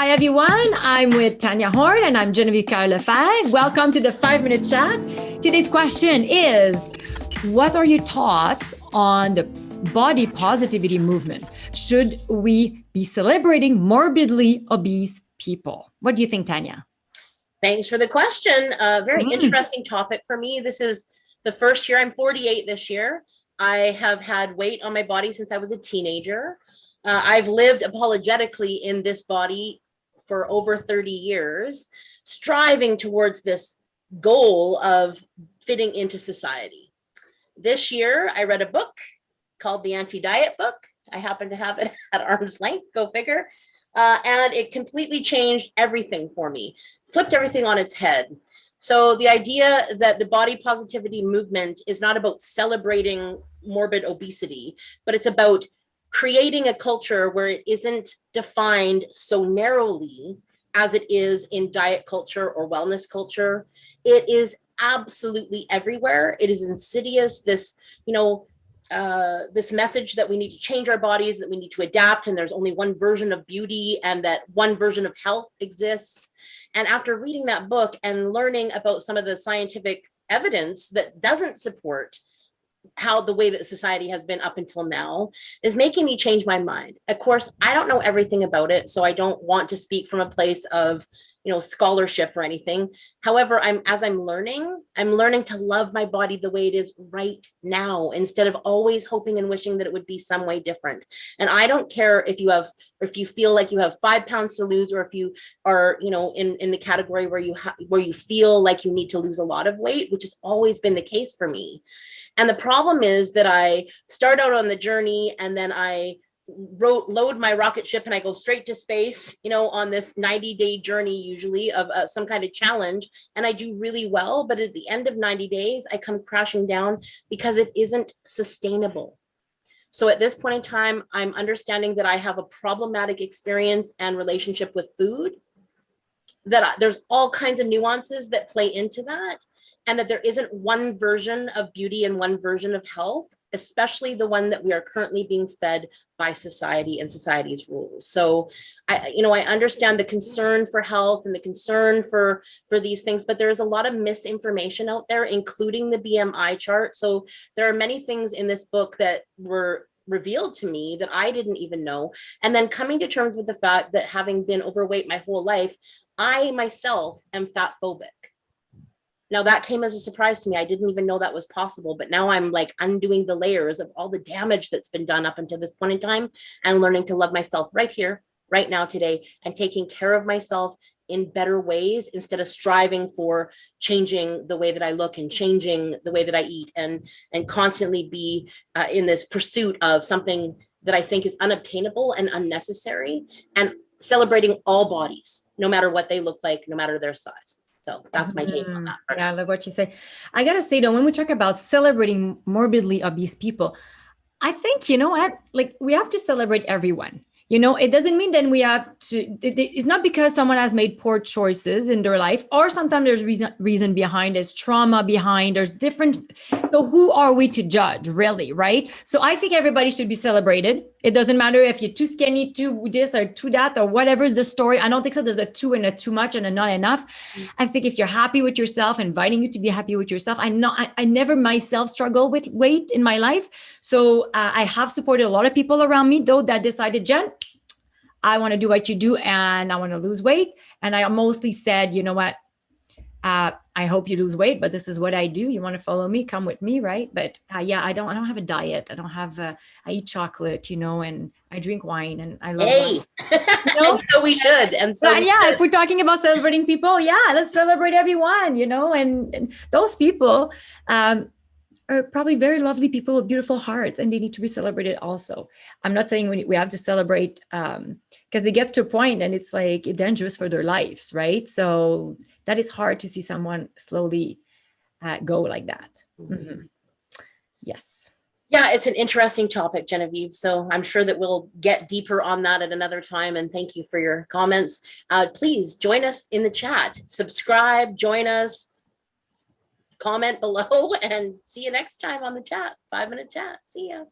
Hi, everyone. I'm with Tanya Horn and I'm Genevieve Carl-Lefebvre. Welcome to the 5-Minute Chat. Today's question is, what are your thoughts on the body positivity movement? Should we be celebrating morbidly obese people? What do you think, Tanya? Thanks for the question. Very interesting topic for me. This is the first year. I'm 48 this year. I have had weight on my body since I was a teenager. I've lived apologetically in this body for over 30 years, striving towards this goal of fitting into society. This year, I read a book called The Anti-Diet Book. I happen to have it at arm's length, go figure. And it completely changed everything for me, flipped everything on its head. So the idea that the body positivity movement is not about celebrating morbid obesity, but it's about creating a culture where it isn't defined so narrowly as it is in diet culture or wellness culture. It is absolutely everywhere. It is insidious. This message that we need to change our bodies, that we need to adapt, and there's only one version of beauty and that one version of health exists. And after reading that book and learning about some of the scientific evidence that doesn't support how the way that society has been up until now is making me change my mind. Of course, I don't know everything about it, so I don't want to speak from a place of scholarship or anything. However, as I'm learning to love my body the way it is right now, instead of always hoping and wishing that it would be some way different. And I don't care if you feel like you have 5 pounds to lose, or if you are, in the category where you feel like you need to lose a lot of weight, which has always been the case for me. And the problem is that I start out on the journey and then I load my rocket ship and I go straight to space, on this 90-day journey, usually of some kind of challenge. And I do really well. But at the end of 90 days, I come crashing down because it isn't sustainable. So at this point in time, I'm understanding that I have a problematic experience and relationship with food, that there's all kinds of nuances that play into that, and that there isn't one version of beauty and one version of health, especially the one that we are currently being fed by society and society's rules. So I understand the concern for health and the concern for these things, but there's a lot of misinformation out there, including the BMI chart. So there are many things in this book that were revealed to me that I didn't even know. And then coming to terms with the fact that having been overweight my whole life, I myself am fat phobic. Now that came as a surprise to me. I didn't even know that was possible, but now I'm like undoing the layers of all the damage that's been done up until this point in time and learning to love myself right here, right now, today, and taking care of myself in better ways instead of striving for changing the way that I look and changing the way that I eat and constantly be in this pursuit of something that I think is unobtainable and unnecessary, and celebrating all bodies, no matter what they look like, no matter their size. So that's my take on that. Yeah, I love what you say. I got to say, though, when we talk about celebrating morbidly obese people, I think, we have to celebrate everyone. It doesn't mean then we have to, it's not because someone has made poor choices in their life, or sometimes there's reason behind, there's trauma behind, there's different. So who are we to judge, really, right? So I think everybody should be celebrated. It doesn't matter if you're too skinny, too this or too that, or whatever is the story. I don't think so. There's a too and a too much and a not enough. I think if you're happy with yourself, inviting you to be happy with yourself. I never myself struggle with weight in my life. So I have supported a lot of people around me, though, that decided, Jen, I want to do what you do and I want to lose weight. And I mostly said, you know what? I hope you lose weight, but this is what I do. You want to follow me? Come with me, right? But I don't have a diet. I don't have. I eat chocolate, and I drink wine, and I love wine. And so we should. And so if we're talking about celebrating people, let's celebrate everyone, and those people are probably very lovely people with beautiful hearts, and they need to be celebrated also. I'm not saying we have to celebrate because it gets to a point and it's like dangerous for their lives, right? So that is hard to see someone slowly go like that. Mm-hmm. Yes. Yeah, it's an interesting topic, Genevieve. So I'm sure that we'll get deeper on that at another time. And thank you for your comments. Please join us in the chat. Subscribe, join us. Comment below, and see you next time on the chat. 5-Minute Chat. See ya.